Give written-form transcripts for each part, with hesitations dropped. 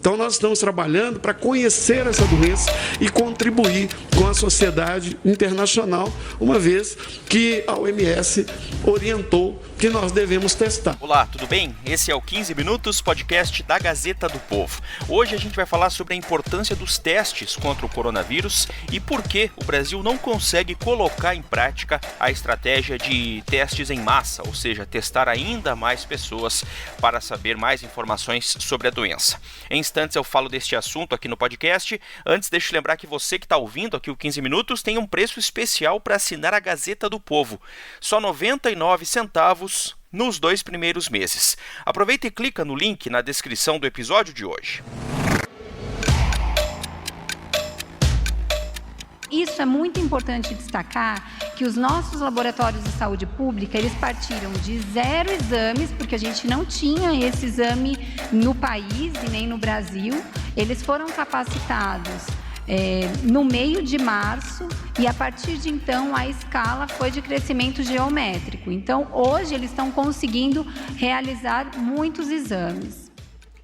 Então nós estamos trabalhando para conhecer essa doença e contribuir com a sociedade internacional, uma vez que a OMS orientou que nós devemos testar. Olá, tudo bem? Esse é o 15 Minutos, podcast da Gazeta do Povo. Hoje a gente vai falar sobre a importância dos testes contra o coronavírus e por que o Brasil não consegue colocar em prática a estratégia de testes em massa, ou seja, testar ainda mais pessoas para saber mais informações sobre a doença. Em instantes eu falo deste assunto aqui no podcast. Antes, deixa eu lembrar que você que está ouvindo aqui o 15 Minutos tem um preço especial para assinar a Gazeta do Povo. Só 99 centavos nos 2 primeiros meses. Aproveita e clica no link na descrição do episódio de hoje. Isso é muito importante destacar, que os nossos laboratórios de saúde pública, eles partiram de 0 exames, porque a gente não tinha esse exame no país e nem no Brasil. Eles foram capacitados no meio de março e a partir de então a escala foi de crescimento geométrico. Então hoje eles estão conseguindo realizar muitos exames.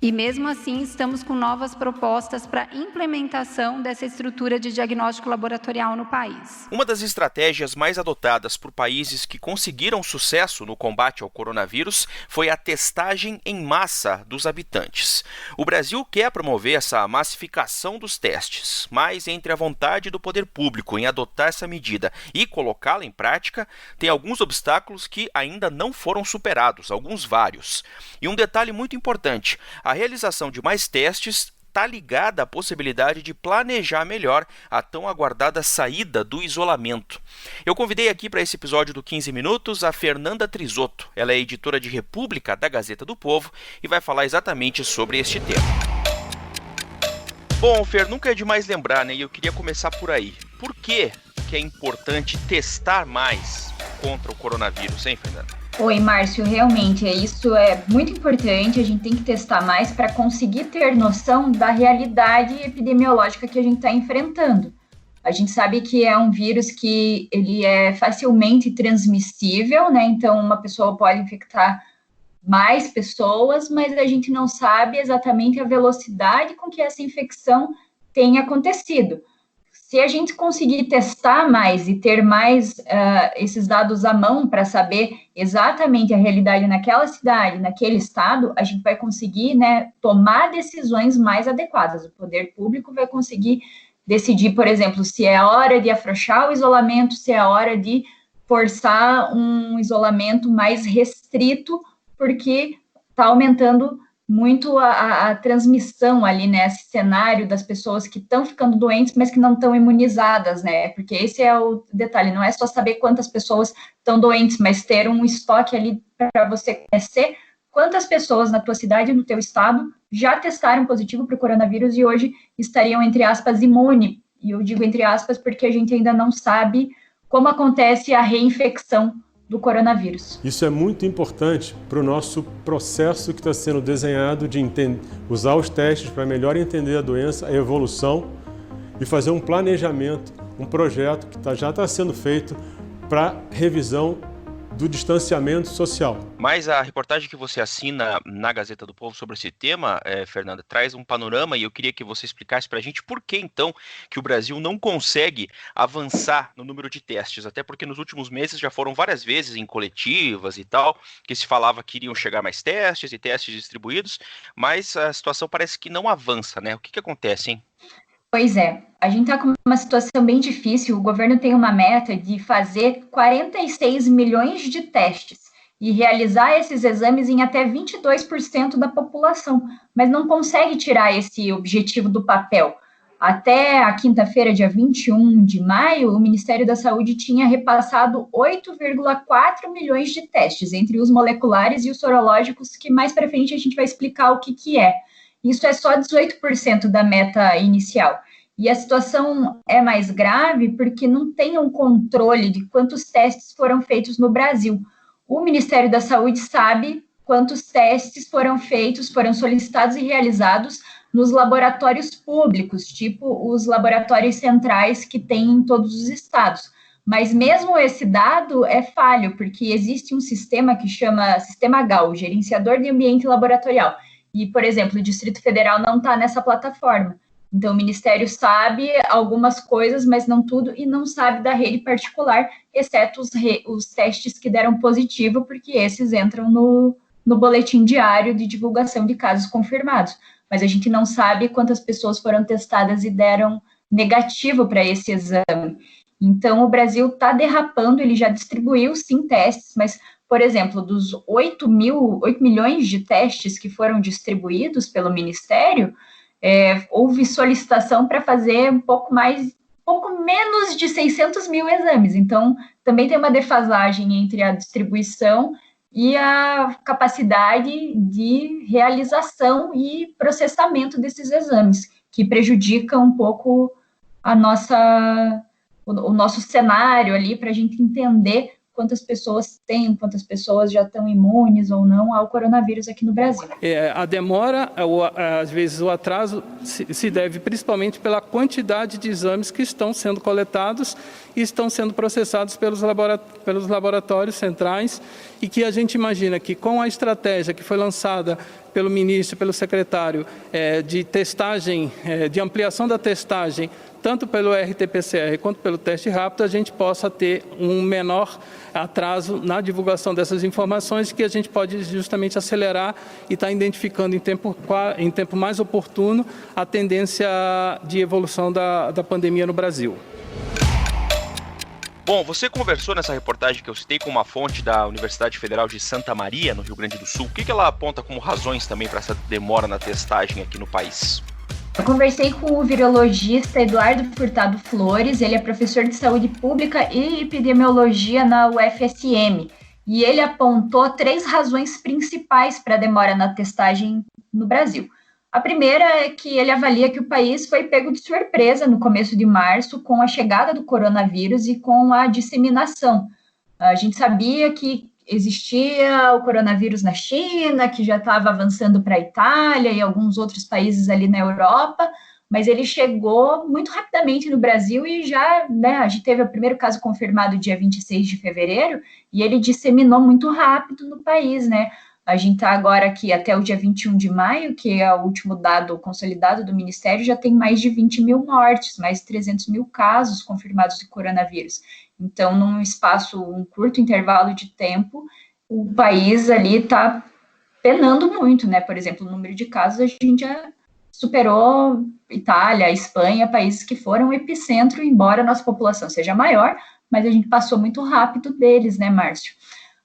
E mesmo assim estamos com novas propostas para implementação dessa estrutura de diagnóstico laboratorial no país. Uma das estratégias mais adotadas por países que conseguiram sucesso no combate ao coronavírus foi a testagem em massa dos habitantes. O Brasil quer promover essa massificação dos testes, mas entre a vontade do poder público em adotar essa medida e colocá-la em prática, tem alguns obstáculos que ainda não foram superados, alguns vários. E um detalhe muito importante: a realização de mais testes está ligada à possibilidade de planejar melhor a tão aguardada saída do isolamento. Eu convidei aqui para esse episódio do 15 Minutos a Fernanda Trisotto. Ela é editora de República da Gazeta do Povo e vai falar exatamente sobre este tema. Bom, Fer, nunca é demais lembrar, né? E eu queria começar por aí. Por que é importante testar mais contra o coronavírus, hein, Fernanda? Oi, Márcio, realmente isso é muito importante, a gente tem que testar mais para conseguir ter noção da realidade epidemiológica que a gente está enfrentando. A gente sabe que é um vírus que ele é facilmente transmissível, né? Então uma pessoa pode infectar mais pessoas, mas a gente não sabe exatamente a velocidade com que essa infecção tem acontecido. Se a gente conseguir testar mais e ter mais esses dados à mão para saber exatamente a realidade naquela cidade, naquele estado, a gente vai conseguir, né, tomar decisões mais adequadas. O poder público vai conseguir decidir, por exemplo, se é hora de afrouxar o isolamento, se é hora de forçar um isolamento mais restrito, porque está aumentando muito a transmissão ali, né, esse cenário das pessoas que estão ficando doentes, mas que não estão imunizadas, né, porque esse é o detalhe, não é só saber quantas pessoas estão doentes, mas ter um estoque ali para você conhecer quantas pessoas na tua cidade, no teu estado, já testaram positivo para o coronavírus e hoje estariam, entre aspas, imune, e eu digo entre aspas porque a gente ainda não sabe como acontece a reinfecção do coronavírus. Isso é muito importante para o nosso processo que está sendo desenhado de usar os testes para melhor entender a doença, a evolução e fazer um planejamento, um projeto que já está sendo feito para revisão do distanciamento social. Mas a reportagem que você assina na Gazeta do Povo sobre esse tema, Fernanda, traz um panorama e eu queria que você explicasse para a gente por que, então, que o Brasil não consegue avançar no número de testes, até porque nos últimos meses já foram várias vezes em coletivas e tal, que se falava que iriam chegar mais testes e testes distribuídos, mas a situação parece que não avança, né? O que acontece, hein? Pois é, a gente está com uma situação bem difícil, o governo tem uma meta de fazer 46 milhões de testes e realizar esses exames em até 22% da população, mas não consegue tirar esse objetivo do papel. Até a quinta-feira, dia 21 de maio, o Ministério da Saúde tinha repassado 8,4 milhões de testes, entre os moleculares e os sorológicos, que mais para frente a gente vai explicar o que é. Isso é só 18% da meta inicial. E a situação é mais grave porque não tem um controle de quantos testes foram feitos no Brasil. O Ministério da Saúde sabe quantos testes foram feitos, foram solicitados e realizados nos laboratórios públicos, tipo os laboratórios centrais que tem em todos os estados. Mas mesmo esse dado é falho, porque existe um sistema que chama Sistema GAL, Gerenciador de Ambiente Laboratorial. E, por exemplo, o Distrito Federal não está nessa plataforma. Então, o Ministério sabe algumas coisas, mas não tudo, e não sabe da rede particular, exceto os testes que deram positivo, porque esses entram no boletim diário de divulgação de casos confirmados. Mas a gente não sabe quantas pessoas foram testadas e deram negativo para esse exame. Então, o Brasil está derrapando, ele já distribuiu, sim, testes, mas, por exemplo, dos 8 milhões de testes que foram distribuídos pelo Ministério, houve solicitação para fazer um pouco menos de 600 mil exames. Então, também tem uma defasagem entre a distribuição e a capacidade de realização e processamento desses exames, que prejudica um pouco o nosso cenário ali, para a gente entender quantas pessoas têm, quantas pessoas já estão imunes ou não ao coronavírus aqui no Brasil. A demora, ou às vezes o atraso, se deve principalmente pela quantidade de exames que estão sendo coletados e estão sendo processados pelos laboratórios centrais, e que a gente imagina que com a estratégia que foi lançada pelo ministro, pelo secretário, de testagem, de ampliação da testagem, tanto pelo RT-PCR quanto pelo teste rápido, a gente possa ter um menor atraso na divulgação dessas informações, que a gente pode justamente acelerar e estar identificando em tempo mais oportuno a tendência de evolução da pandemia no Brasil. Bom, você conversou nessa reportagem que eu citei com uma fonte da Universidade Federal de Santa Maria, no Rio Grande do Sul. O que ela aponta como razões também para essa demora na testagem aqui no país? Eu conversei com o virologista Eduardo Furtado Flores, ele é professor de saúde pública e epidemiologia na UFSM, e ele apontou 3 razões principais para a demora na testagem no Brasil. A primeira é que ele avalia que o país foi pego de surpresa no começo de março com a chegada do coronavírus e com a disseminação. A gente sabia que existia o coronavírus na China, que já estava avançando para a Itália e alguns outros países ali na Europa, mas ele chegou muito rapidamente no Brasil e já, a gente teve o primeiro caso confirmado dia 26 de fevereiro e ele disseminou muito rápido no país, A gente está agora aqui até o dia 21 de maio, que é o último dado consolidado do Ministério, já tem mais de 20 mil mortes, mais de 300 mil casos confirmados de coronavírus. Então, um curto intervalo de tempo, o país ali está penando muito, Por exemplo, o número de casos, a gente já superou Itália, Espanha, países que foram epicentro, embora a nossa população seja maior, mas a gente passou muito rápido deles, Márcio?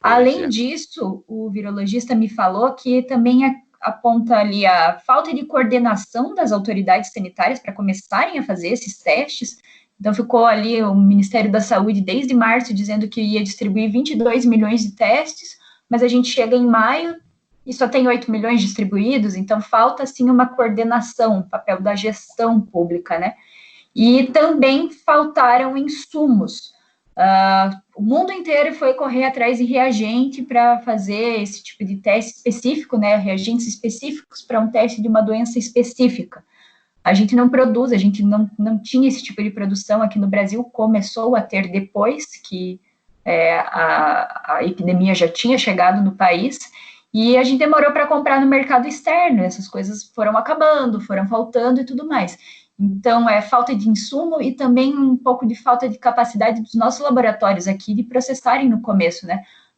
Além disso, o virologista me falou que também aponta ali a falta de coordenação das autoridades sanitárias para começarem a fazer esses testes. Então, ficou ali o Ministério da Saúde desde março dizendo que ia distribuir 22 milhões de testes, mas a gente chega em maio e só tem 8 milhões distribuídos, então falta, sim, uma coordenação, o papel da gestão pública, E também faltaram insumos. O mundo inteiro foi correr atrás de reagente para fazer esse tipo de teste específico, reagentes específicos para um teste de uma doença específica. A gente não produz, a gente não tinha esse tipo de produção aqui no Brasil, começou a ter depois que a epidemia já tinha chegado no país, e a gente demorou para comprar no mercado externo, essas coisas foram acabando, foram faltando e tudo mais. Então, falta de insumo e também um pouco de falta de capacidade dos nossos laboratórios aqui de processarem no começo,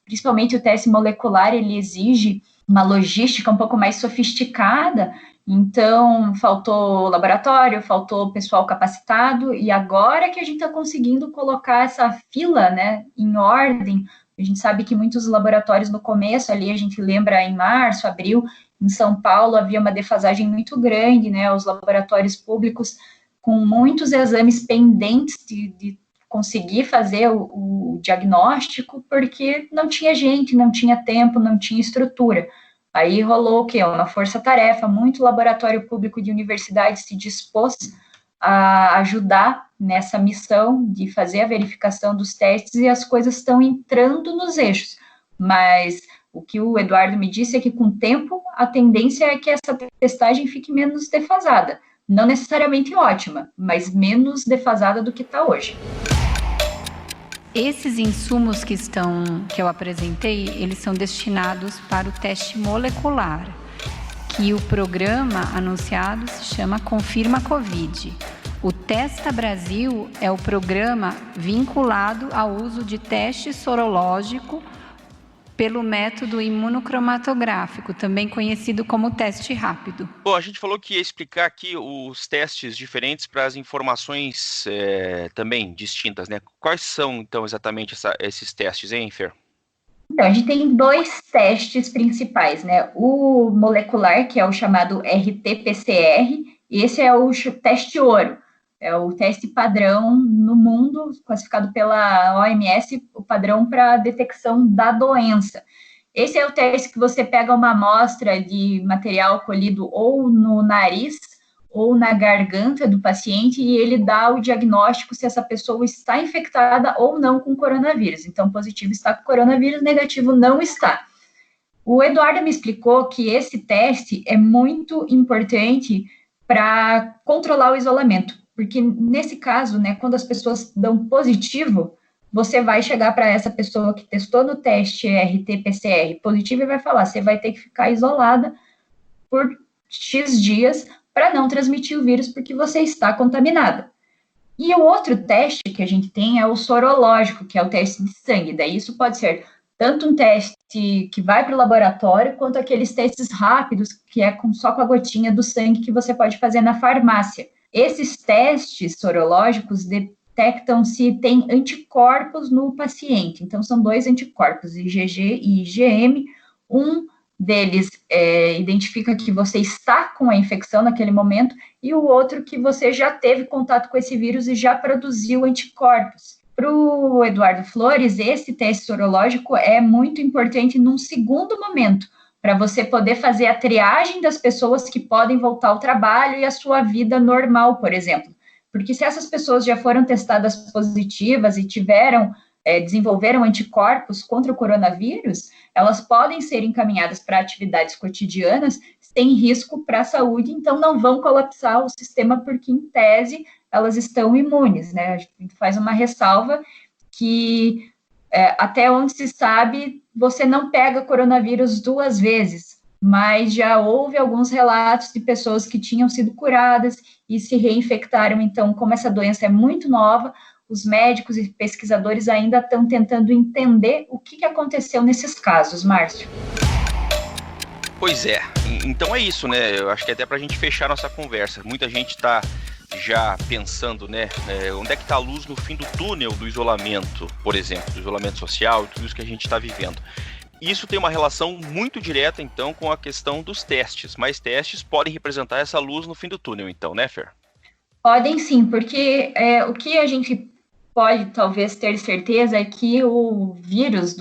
Principalmente o teste molecular, ele exige uma logística um pouco mais sofisticada, então faltou laboratório, faltou pessoal capacitado, e agora que a gente está conseguindo colocar essa fila, em ordem. A gente sabe que muitos laboratórios no começo, ali a gente lembra em março, abril, em São Paulo havia uma defasagem muito grande, os laboratórios públicos com muitos exames pendentes de conseguir fazer o diagnóstico, porque não tinha gente, não tinha tempo, não tinha estrutura. Aí rolou o quê? Uma força-tarefa, muito laboratório público de universidade se dispôs a ajudar nessa missão de fazer a verificação dos testes e as coisas estão entrando nos eixos. Mas o que o Eduardo me disse é que, com o tempo, a tendência é que essa testagem fique menos defasada. Não necessariamente ótima, mas menos defasada do que está hoje. Esses insumos que eu apresentei, eles são destinados para o teste molecular, que o programa anunciado se chama Confirma Covid. O Testa Brasil é o programa vinculado ao uso de teste sorológico pelo método imunocromatográfico, também conhecido como teste rápido. Bom, a gente falou que ia explicar aqui os testes diferentes para as informações também distintas, né? Quais são, então, exatamente esses testes, hein, Fer? Então, a gente tem 2 testes principais, né? O molecular, que é o chamado RT-PCR, e esse é o teste ouro. É o teste padrão no mundo, classificado pela OMS, o padrão para detecção da doença. Esse é o teste que você pega uma amostra de material colhido ou no nariz ou na garganta do paciente e ele dá o diagnóstico se essa pessoa está infectada ou não com coronavírus. Então, positivo está com coronavírus, negativo não está. O Eduardo me explicou que esse teste é muito importante para controlar o isolamento. Porque nesse caso, né, quando as pessoas dão positivo, você vai chegar para essa pessoa que testou no teste RT-PCR positivo e vai falar, você vai ter que ficar isolada por X dias para não transmitir o vírus porque você está contaminada. E o outro teste que a gente tem é o sorológico, que é o teste de sangue. Daí isso pode ser tanto um teste que vai para o laboratório, quanto aqueles testes rápidos, que é só com a gotinha do sangue que você pode fazer na farmácia. Esses testes sorológicos detectam se tem anticorpos no paciente. Então, são 2 anticorpos, IgG e IgM. Um deles identifica que você está com a infecção naquele momento, e o outro que você já teve contato com esse vírus e já produziu anticorpos. Para o Eduardo Flores, esse teste sorológico é muito importante num segundo momento, para você poder fazer a triagem das pessoas que podem voltar ao trabalho e à sua vida normal, por exemplo. Porque se essas pessoas já foram testadas positivas e desenvolveram anticorpos contra o coronavírus, elas podem ser encaminhadas para atividades cotidianas sem risco para a saúde, então não vão colapsar o sistema, porque, em tese, elas estão imunes, né? A gente faz uma ressalva que, até onde se sabe, você não pega coronavírus 2 vezes, mas já houve alguns relatos de pessoas que tinham sido curadas e se reinfectaram. Então, como essa doença é muito nova, os médicos e pesquisadores ainda estão tentando entender o que aconteceu nesses casos, Márcio. Pois é, então é isso, né? Eu acho que até para a gente fechar nossa conversa, muita gente está já pensando, né, onde é que está a luz no fim do túnel do isolamento, por exemplo, do isolamento social e tudo isso que a gente está vivendo. Isso tem uma relação muito direta, então, com a questão dos testes. Mais testes podem representar essa luz no fim do túnel, então, né, Fer? Podem sim, porque o que a gente pode talvez ter certeza é que o vírus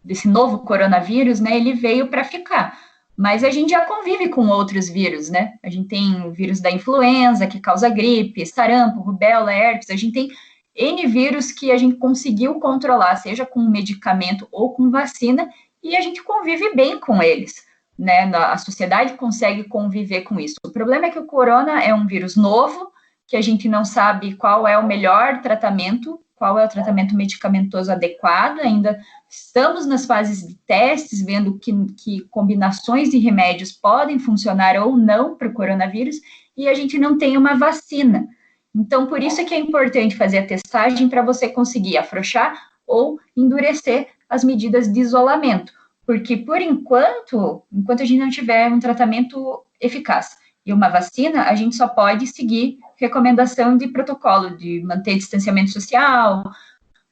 desse novo coronavírus, né, ele veio para ficar. Mas a gente já convive com outros vírus, né? A gente tem o vírus da influenza, que causa gripe, sarampo, rubéola, herpes. A gente tem N vírus que a gente conseguiu controlar, seja com medicamento ou com vacina, e a gente convive bem com eles, né? A sociedade consegue conviver com isso. O problema é que o corona é um vírus novo, que a gente não sabe qual é o melhor tratamento, qual é o tratamento medicamentoso adequado. Ainda estamos nas fases de testes, vendo que combinações de remédios podem funcionar ou não para o coronavírus, e a gente não tem uma vacina. Então, por isso é que é importante fazer a testagem para você conseguir afrouxar ou endurecer as medidas de isolamento. Porque, por enquanto a gente não tiver um tratamento eficaz e uma vacina, a gente só pode seguir recomendação de protocolo, de manter distanciamento social,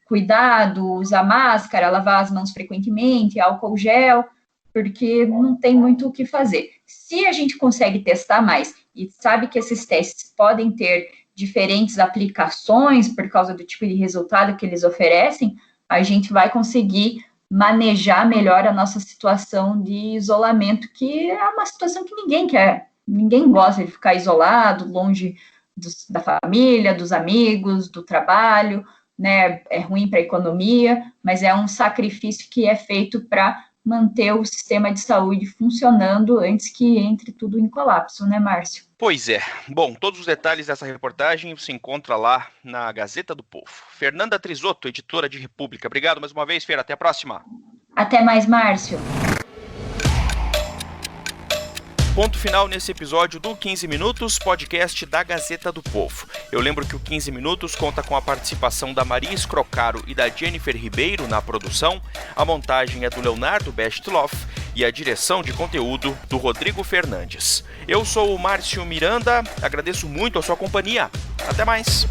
cuidado, usar máscara, lavar as mãos frequentemente, álcool gel, porque não tem muito o que fazer. Se a gente consegue testar mais e sabe que esses testes podem ter diferentes aplicações por causa do tipo de resultado que eles oferecem, a gente vai conseguir manejar melhor a nossa situação de isolamento, que é uma situação que ninguém quer. Ninguém gosta de ficar isolado, longe da família, dos amigos, do trabalho, né? É ruim para a economia, mas é um sacrifício que é feito para manter o sistema de saúde funcionando antes que entre tudo em colapso, né, Márcio? Pois é. Bom, todos os detalhes dessa reportagem você encontra lá na Gazeta do Povo. Fernanda Trisotto, editora de República. Obrigado mais uma vez, Fer. Até a próxima. Até mais, Márcio. Ponto final nesse episódio do 15 Minutos, podcast da Gazeta do Povo. Eu lembro que o 15 Minutos conta com a participação da Maria Escrocaro e da Jennifer Ribeiro na produção, a montagem é do Leonardo Bestloff e a direção de conteúdo do Rodrigo Fernandes. Eu sou o Márcio Miranda, agradeço muito a sua companhia. Até mais!